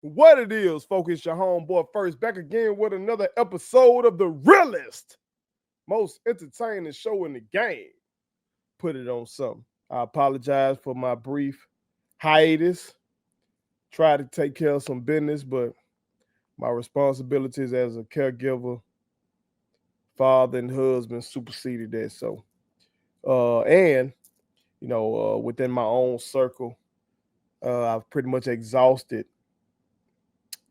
What it is, folks, it's your homeboy First back again with another episode of the realest, most entertaining show in the game. Put it on something. I apologize for my brief hiatus. Tried to take care of some business, but my responsibilities as a caregiver, father, and husband superseded that. So, within my own circle, I've pretty much exhausted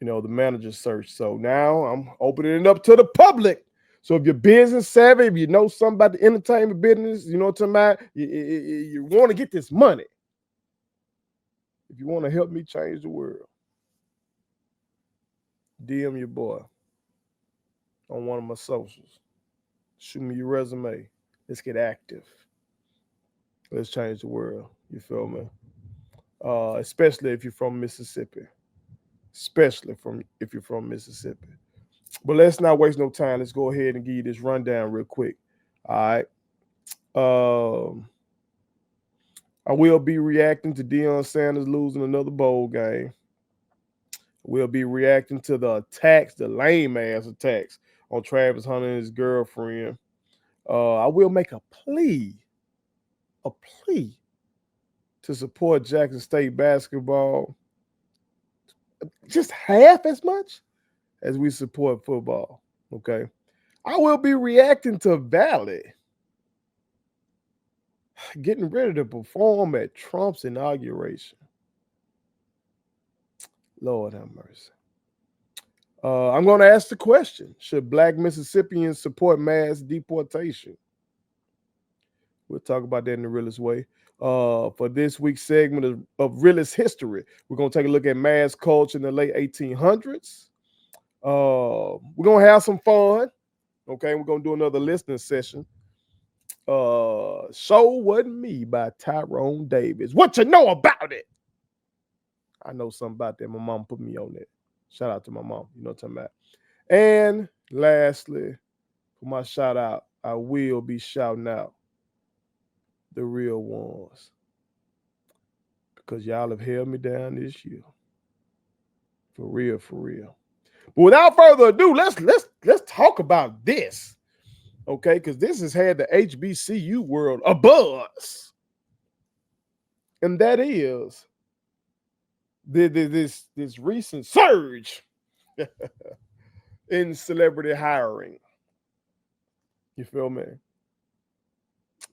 the manager search. So now I'm opening it up to the public. So if you're business savvy, if you know something about the entertainment business, you know what I'm talking about, you want to get this money. If you want to help me change the world, DM your boy on one of my socials. Shoot me your resume. Let's get active. Let's change the world. You feel me? Especially if you're from Mississippi. Especially if you're from Mississippi. But let's not waste no time. Let's go ahead and give you this rundown real quick. All right. I will be reacting to Deion Sanders losing another bowl game. We'll be reacting to the attacks, the lame ass attacks on Travis Hunter and his girlfriend. I will make a plea to support Jackson State basketball just half as much as we support football. Okay. I will be reacting to Valley getting ready to perform at Trump's inauguration. Lord have mercy. I'm going to ask the question: should Black Mississippians support mass deportation? We'll talk about that in the realest way. For this week's segment of realist history, we're going to take a look at mass culture in the late 1800s. We're going to have some fun. Okay, we're going to do another listening session. Show Wasn't Me by Tyrone Davis. What you know about it? I know something about that. My mom put me on that. Shout out to my mom. You know what I'm talking about. And lastly, for my shout out, I will be shouting out the real ones, because y'all have held me down this year. For real, for real. But without further ado, let's talk about this. Okay, because this has had the HBCU world a buzz. And that is this recent surge in celebrity hiring. You feel me?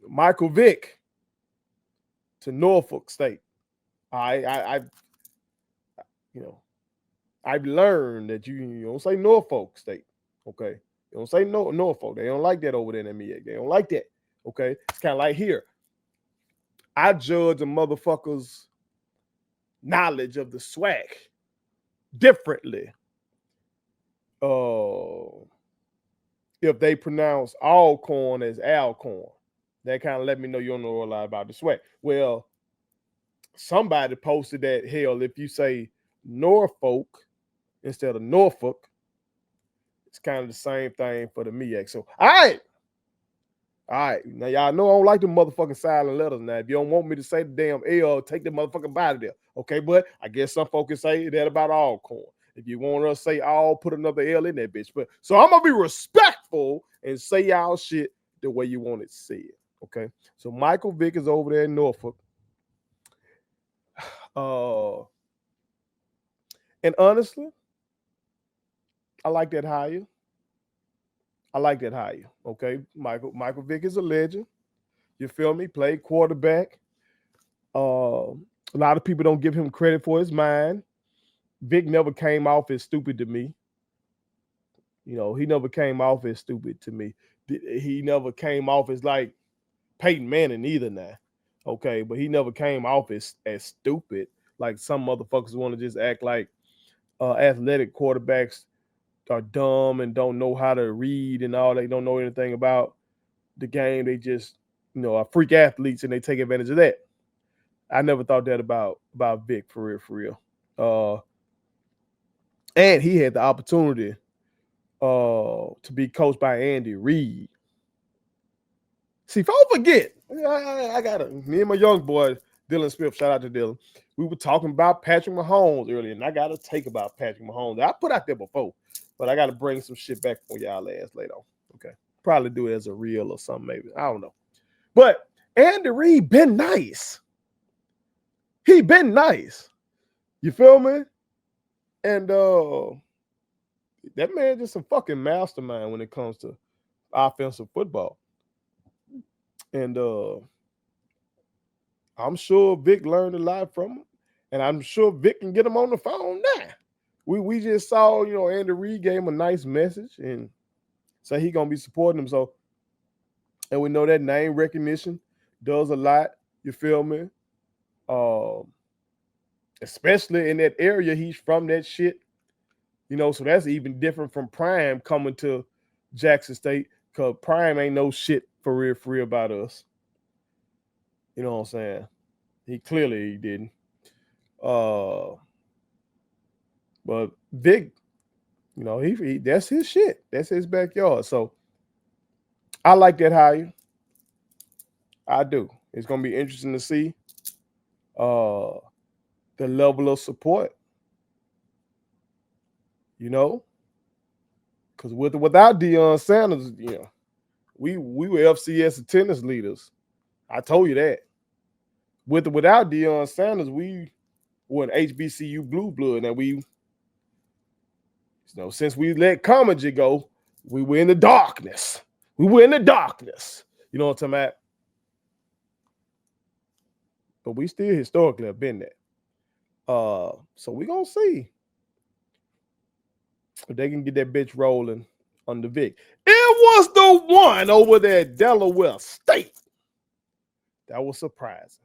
Michael Vick to Norfolk State. I've learned that you don't say Norfolk State. Okay, you don't say Norfolk. They don't like that over there in meac. They don't like that. Okay, it's kind of like here. I judge a motherfucker's knowledge of the swac differently. If they pronounce Alcorn as Alcorn, that kind of let me know you don't know a lot about the swac. Well, somebody posted that, hell, if you say Norfolk instead of Norfolk, it's kind of the same thing for the meac. So, all right. Now, y'all know I don't like the motherfucking silent letters. Now, if you don't want me to say the damn L, take the motherfucking body there. Okay, but I guess some folks say that about Alcorn. If you want us to say all, put another L in that bitch. But so I'm gonna be respectful and say y'all shit the way you want it said. Okay. So Michael Vick is over there in Norfolk. And honestly, I like that hire. Okay. Michael Vick is a legend. You feel me? Played quarterback. A lot of people don't give him credit for his mind. Vick never came off as stupid to me. He never came off as stupid to me. He never came off as like Peyton Manning either now. Okay, but he never came off as stupid. Like some motherfuckers want to just act like athletic quarterbacks are dumb and don't know how to read and all. They don't know anything about the game. They just, are freak athletes and they take advantage of that. I never thought that about Vick, for real. And he had the opportunity to be coached by Andy Reid. See, don't forget, me and my young boy, Dylan Smith, shout out to Dylan. We were talking about Patrick Mahomes earlier, and I got a take about Patrick Mahomes. I put out there before, but I got to bring some shit back for y'all ass later on. Okay. Probably do it as a reel or something, maybe. I don't know. But Andy Reid been nice. He been nice. You feel me? And that man just a fucking mastermind when it comes to offensive football. And I'm sure Vic learned a lot from him. And I'm sure Vic can get him on the phone now. We just saw, Andy Reid gave him a nice message and say he gonna be supporting him. So, and we know that name recognition does a lot. You feel me? Especially in that area, he's from that shit. So that's even different from Prime coming to Jackson State, because Prime ain't no shit for real about us. You know what I'm saying? He didn't. But Vic, he that's his shit. That's his backyard. So I like that hire. I do. It's gonna be interesting to see the level of support. Because without Deion Sanders, we were FCS attendance leaders. I told you that. Without Deion Sanders, we were an HBCU blue blood, and we, since we let Comedy go, we were in the darkness. You know what I'm talking about? But we still historically have been there. So we're gonna see if they can get that bitch rolling on the Vic. It was the one over there at Delaware State that was surprising.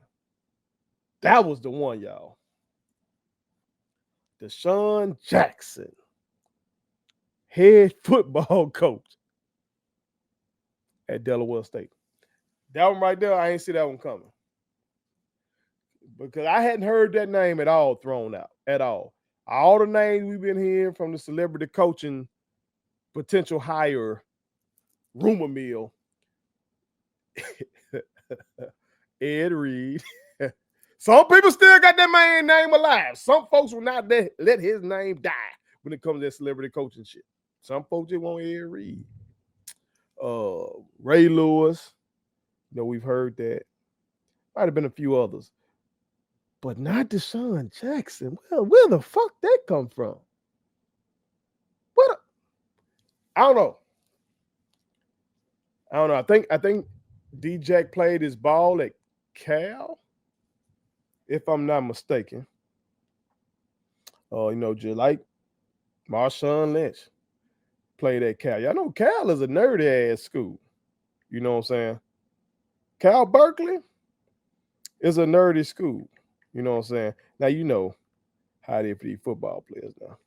That was the one, y'all. Deshaun Jackson, head football coach at Delaware State. That one right there, I ain't see that one coming. Because I hadn't heard that name at all thrown out, at all. All the names we've been hearing from the celebrity coaching potential hire rumor mill, Ed Reed. Some people still got that man's name alive. Some folks will not let his name die when it comes to that celebrity coaching shit. Some folks just want Ed Reed. Ray Lewis, we've heard that. Might have been a few others. But not Deshaun Jackson. Well, where the fuck that come from? I don't know. I think D-Jack played his ball at Cal, if I'm not mistaken. Just like Marshawn Lynch played at Cal. Y'all know Cal is a nerdy ass school. You know what I'm saying? Cal Berkeley is a nerdy school. You know what I'm saying? Now you know how it is for these football players now.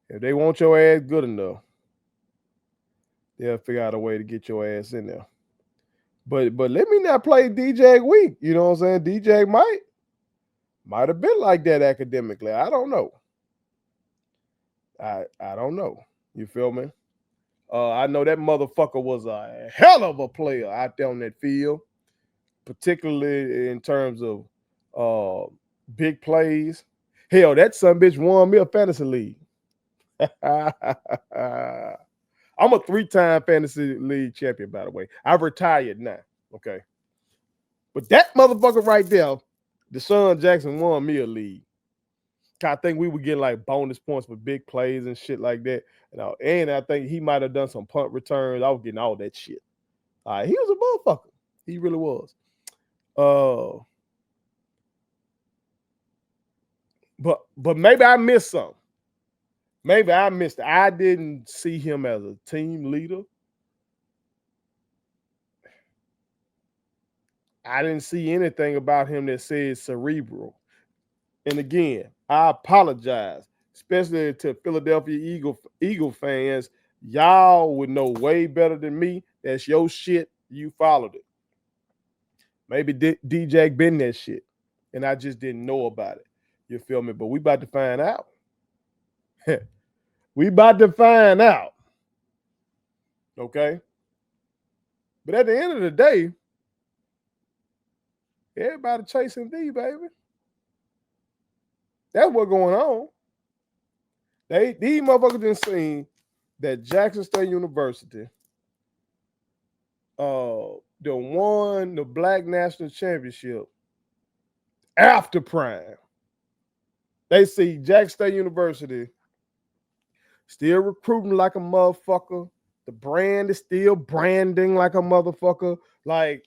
If they want your ass good enough, they'll figure out a way to get your ass in there. But let me not play DJ weak. You know what I'm saying? DJ might have been like that academically. I don't know. I don't know. You feel me? I know that motherfucker was a hell of a player out there on that field, particularly in terms of big plays. Hell, that son bitch won me a fantasy league. I'm a 3-time fantasy league champion, by the way. I've retired now. Okay. But that motherfucker right there, Deshaun Jackson won me a league. I think we were getting like bonus points for big plays and shit like that. And I think he might have done some punt returns. I was getting all that shit. He was a motherfucker. He really was. But maybe I missed something. Maybe I missed it. I didn't see him as a team leader. I didn't see anything about him that says cerebral. And again, I apologize, especially to Philadelphia Eagle fans. Y'all would know way better than me. That's your shit. You followed it. Maybe DJ been that shit, and I just didn't know about it. You feel me? But we about to find out. We about to find out. Okay? But at the end of the day, Everybody chasing thee, baby. That's what's going on. These motherfuckers done seen that Jackson State University won the Black National Championship after Prime. They see Jackson State University still recruiting like a motherfucker. The brand is still branding like a motherfucker. Like,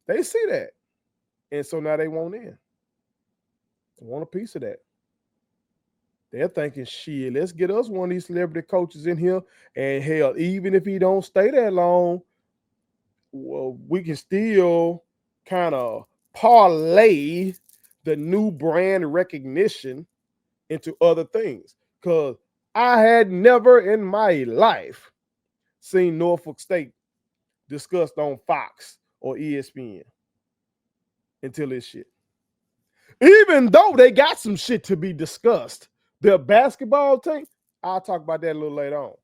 they see that. And so now they want in. They want a piece of that. They're thinking, shit, let's get us one of these celebrity coaches in here. And hell, even if he don't stay that long, well, we can still kind of parlay the new brand recognition into other things. Because I had never in my life seen Norfolk State discussed on Fox or ESPN until this shit. Even though they got some shit to be discussed, their basketball team, I'll talk about that a little later on.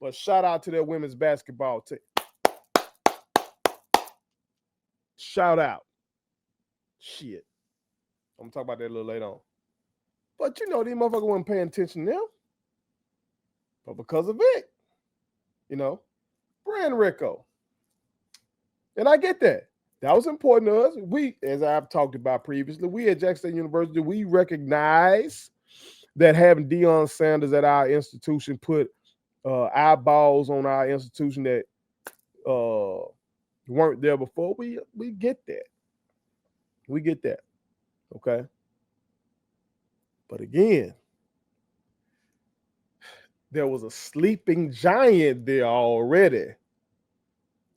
But shout out to their women's basketball team. Shout out. Shit. I'm going to talk about that a little later on. But you know, these motherfuckers weren't paying attention to them. But because of it, you know, brand Rico. And I get that. That was important to us. We, as I've talked about previously, we at Jackson State University, we recognize that having Deion Sanders at our institution put eyeballs on our institution that weren't there before. We get that. We get that. Okay. But again, there was a sleeping giant there already.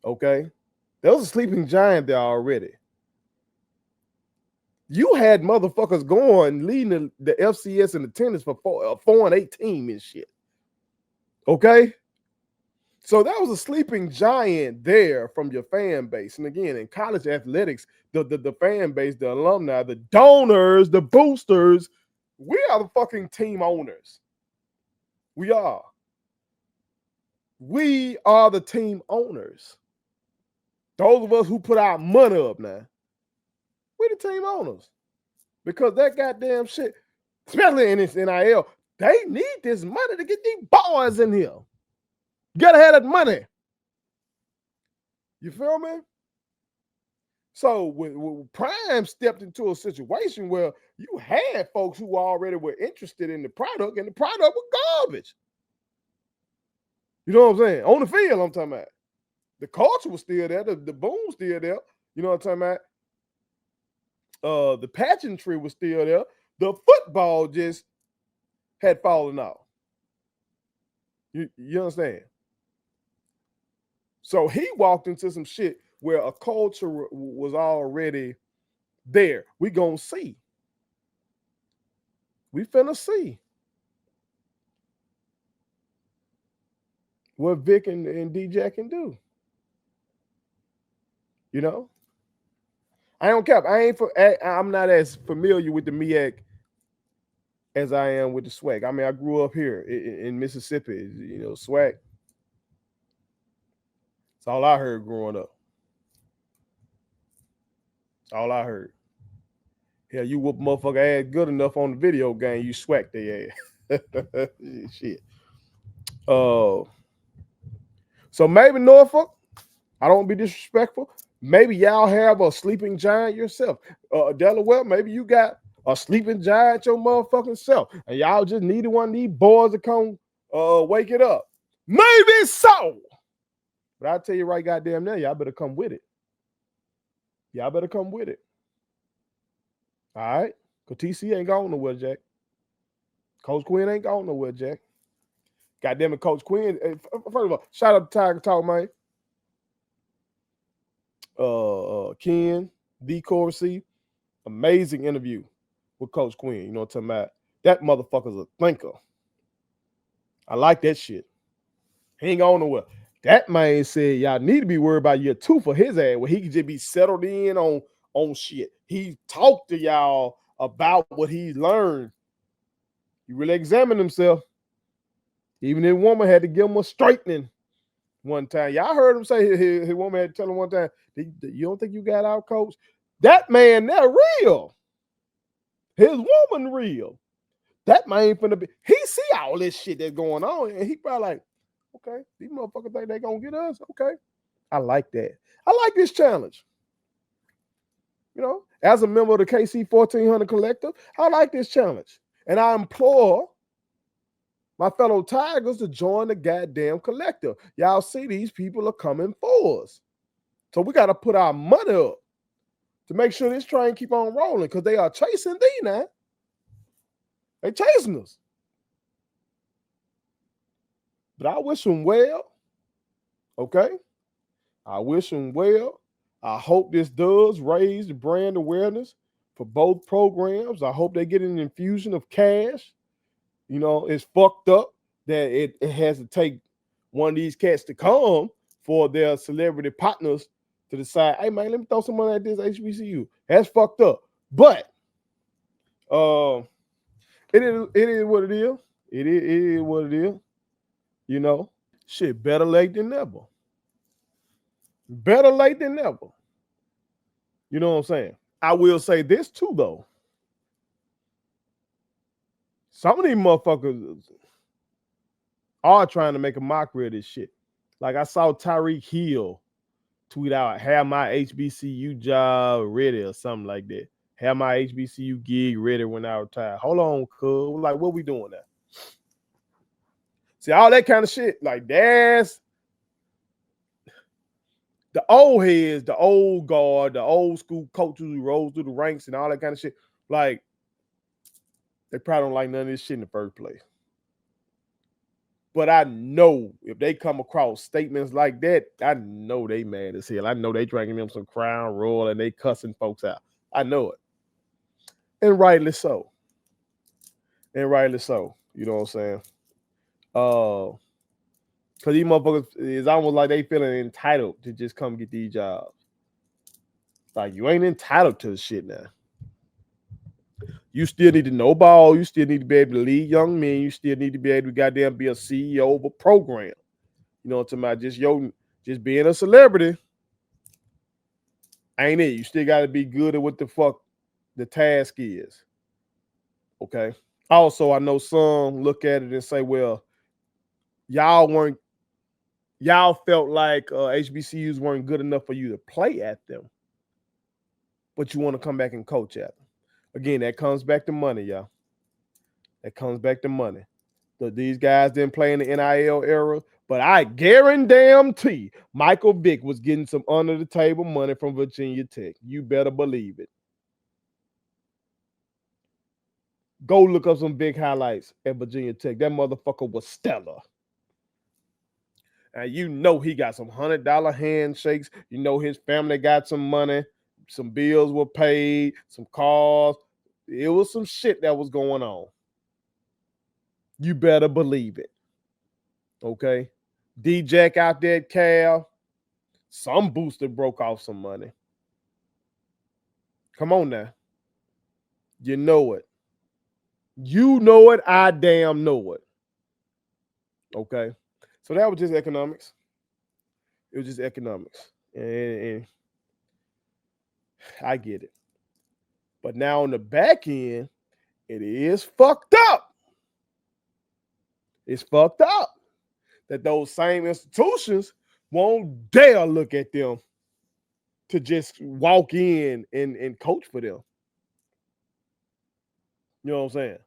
Okay. There was a sleeping giant there already. You had motherfuckers going, leading the FCS in attendance for 4-18 and shit. Okay? So that was a sleeping giant there from your fan base. And again, in college athletics, the fan base, the alumni, the donors, the boosters, we are the fucking team owners. We are. We are the team owners. Those of us who put our money up now, we the team owners. Because that goddamn shit, especially in this NIL, they need this money to get these boys in here. Get ahead of the money. You feel me? So when Prime stepped into a situation where you had folks who already were interested in the product, and the product was garbage. You know what I'm saying? On the field, I'm talking about. The culture was still there. The boom was still there. You know what I'm talking about? The pageantry was still there. The football just had fallen off. You understand? So he walked into some shit where a culture was already there. We gonna see. We finna see what Vick and DJ can do. You know? I don't care. I'm not as familiar with the MEAC as I am with the SWAC. I mean, I grew up here in Mississippi. You know, SWAC. That's all I heard growing up. That's all I heard. Hell, you whoop motherfucker ass good enough on the video game, you SWAC their ass. Shit. So maybe Norfolk, I don't want to be disrespectful. Maybe y'all have a sleeping giant yourself. Delaware, maybe you got a sleeping giant your motherfucking self. And y'all just needed one of these boys to come wake it up. Maybe so. But I tell you right goddamn now, y'all better come with it. Y'all better come with it. All right? Because TC ain't going nowhere, Jack. Coach Quinn ain't going nowhere, Jack. Goddamn it, Coach Quinn. First of all, shout out to Tiger Talk, man. Ken, D. Corsi, amazing interview with Coach Quinn. You know what I'm talking about? That motherfucker's a thinker. I like that shit. He ain't going nowhere. That man said y'all need to be worried about year 2 for his ass, where he could just be settled in on shit. He talked to y'all about what he's learned. He really examined himself. Even his woman had to give him a straightening one time. Y'all heard him say his woman had to tell him one time, you don't think you got out, coach? That man, they're real. His woman real. That man finna be, he see all this shit that's going on, and he probably like, okay, these motherfuckers think they gonna get us. Okay. I like that. I like this challenge. You know, as a member of the KC 1400 Collective, I like this challenge. And I implore my fellow Tigers to join the goddamn collective. Y'all see these people are coming for us. So we got to put our money up to make sure this train keep on rolling, because they are chasing D now. They chasing us. But I wish them well. Okay? I wish them well. I hope this does raise the brand awareness for both programs. I hope they get an infusion of cash. You know, it's fucked up that it has to take one of these cats to come for their celebrity partners to decide, hey, man, let me throw some money at this HBCU. That's fucked up. But it is what it is. It is what it is. You know, shit, better late than never. Better late than never. You know what I'm saying? I will say this too, though. Some of these motherfuckers are trying to make a mockery of this shit. Like I saw Tyreek Hill tweet out, have my HBCU job ready or something like that. Have my HBCU gig ready when I retire. Hold on, cuz. Like, what we doing now? See, all that kind of shit, like that's the old heads, the old guard, the old school coaches who rose through the ranks and all that kind of shit. Like, they probably don't like none of this shit in the first place. But I know if they come across statements like that, I know they mad as hell. I know they drinking them some Crown Royal and they cussing folks out. I know it. And rightly so. And rightly so. You know what I'm saying? Because these motherfuckers, it's almost like they feeling entitled to just come get these jobs. Like, you ain't entitled to the shit now. You still need to know ball. You still need to be able to lead young men. You still need to be able to goddamn be a CEO of a program. You know what I'm talking about? Just being a celebrity ain't it. You still got to be good at what the fuck the task is. Okay? Also, I know some look at it and say, well, y'all felt like HBCUs weren't good enough for you to play at them, but you want to come back and coach at them. Again, that comes back to money, y'all. That comes back to money. So these guys didn't play in the NIL era, but I guarantee Michael Vick was getting some under-the-table money from Virginia Tech. You better believe it. Go look up some big highlights at Virginia Tech. That motherfucker was stellar. And you know he got some $100 handshakes. You know his family got some money. Some bills were paid. Some cars. It was some shit that was going on. You better believe it. Okay? D-Jack out there at Cal. Some booster broke off some money. Come on now. You know it. You know it. I damn know it. Okay? So that was just economics. It was just economics. And I get it. But now on the back end, it is fucked up. It's fucked up that those same institutions won't dare look at them to just walk in and coach for them. You know what I'm saying?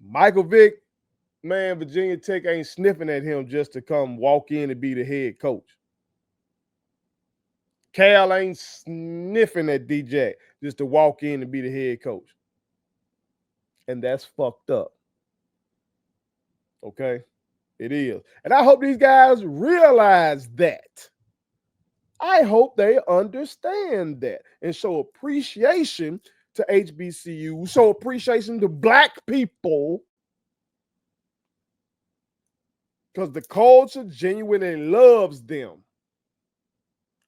Michael Vick, man, Virginia Tech ain't sniffing at him just to come walk in and be the head coach. Cal ain't sniffing at DJ just to walk in and be the head coach. And that's fucked up. Okay? It is. And I hope these guys realize that. I hope they understand that and show appreciation to HBCU, show appreciation to Black people, because the culture genuinely loves them.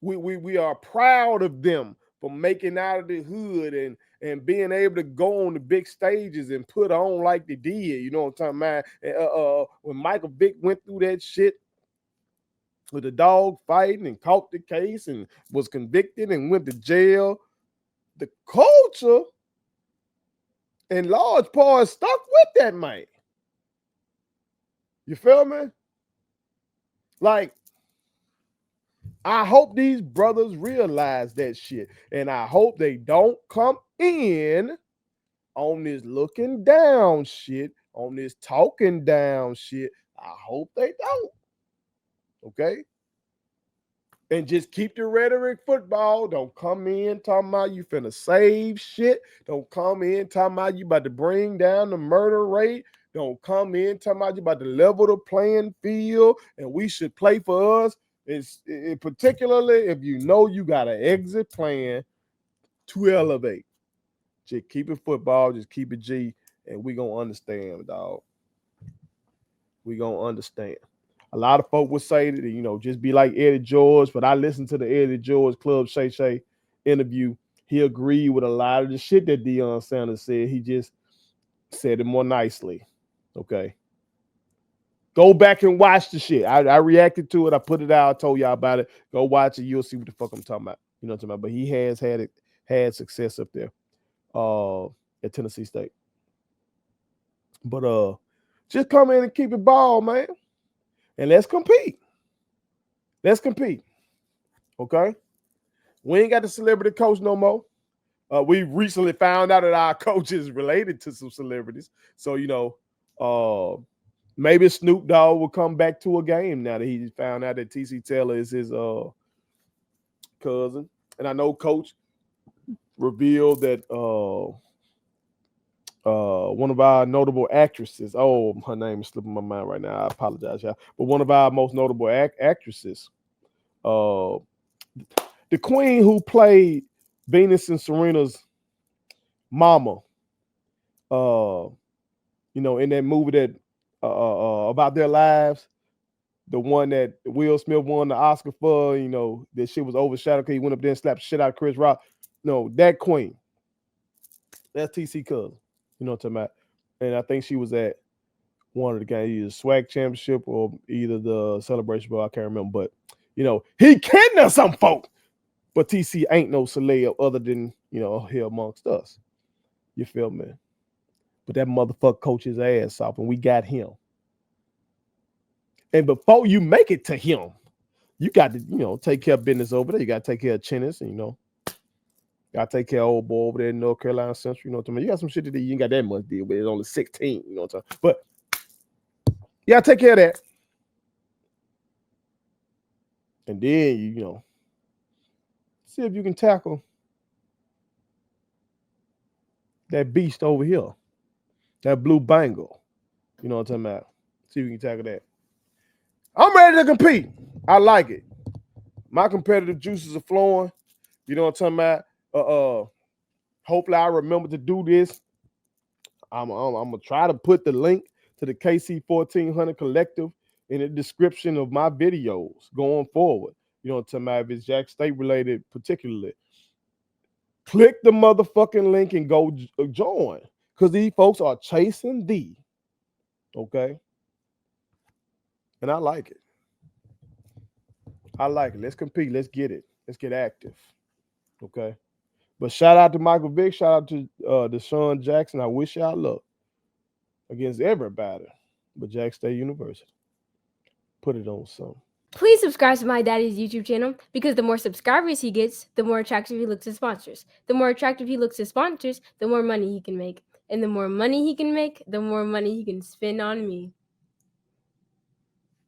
We are proud of them for making out of the hood and being able to go on the big stages and put on like they did. You know what I'm talking about? When Michael Vick went through that shit, with the dog fighting and caught the case and was convicted and went to jail. The culture, in large part, stuck with that man. You feel me? Like, I hope these brothers realize that shit. And I hope they don't come in on this looking down shit, on this talking down shit. I hope they don't. Okay? And just keep the rhetoric football. Don't come in talking about you finna save shit. Don't come in talking about you about to bring down the murder rate. Don't come in talking about you about to level the playing field and we should play for us. It's particularly if you know you got an exit plan to elevate. Just keep it football, just keep it G, and we gonna understand, dog. We gonna understand. A lot of folk would say that, you know, just be like Eddie George, but I listened to the Eddie George Club Shay Shay interview. He agreed with a lot of the shit that Deion Sanders said. He just said it more nicely. Okay. Go back and watch the shit. I reacted to it. I put it out. I told y'all about it. Go watch it. You'll see what the fuck I'm talking about. You know what I'm talking about? But he has had success up there at Tennessee State. But just come in and keep it ball, man. And let's compete. Let's compete. Okay? We ain't got the celebrity coach no more. We recently found out that our coach is related to some celebrities. So, you know, maybe Snoop Dogg will come back to a game now that he found out that TC Taylor is his cousin. And I know Coach revealed that one of our notable actresses, her name is slipping my mind right now. I apologize, y'all. But one of our most notable actresses, the queen who played Venus and Serena's mama, you know, in that movie that about their lives, the one that Will Smith won the Oscar for, you know, that shit was overshadowed because he went up there and slapped the shit out of Chris Rock. No, that queen. That's TC cousin. You know what I'm talking about? And I think she was at one of the games, either SWAC championship or either the Celebration Bowl. I can't remember. But, you know, he kidnapped some folk. But TC ain't no celeb other than, you know, here amongst us. You feel me? But that motherfucker coached his ass off, and we got him. And before you make it to him, you got to, you know, take care of business over there. You got to take care of Chinnis, and, you know, got to take care of old boy over there in North Carolina Central. You know what I mean? You got some shit to do. You ain't got that much deal, but it's only 16. You know what I'm saying? But you got to take care of that. And then, you know, see if you can tackle that beast over here, that blue bangle. You know what I'm talking about? See if you can tackle that. I'm ready to compete. I like it. My competitive juices are flowing. You know what I'm talking about? Hopefully I remember to do this. I'm gonna try to put the link to the KC 1400 Collective in the description of my videos going forward. You know what I'm talking about? If it's Jack State related, particularly, click the motherfucking link and go join, because these folks are chasing thee. Okay, and I like it. I like it. Let's compete. Let's get it. Let's get active. Okay. But shout out to Michael Vick. Shout out to Deshaun Jackson. I wish y'all luck against everybody but Jack State University. Put it on something. Please subscribe to my daddy's YouTube channel, because the more subscribers he gets, the more attractive he looks to sponsors. The more attractive he looks to sponsors, the more money he can make. And the more money he can make, the more money he can spend on me.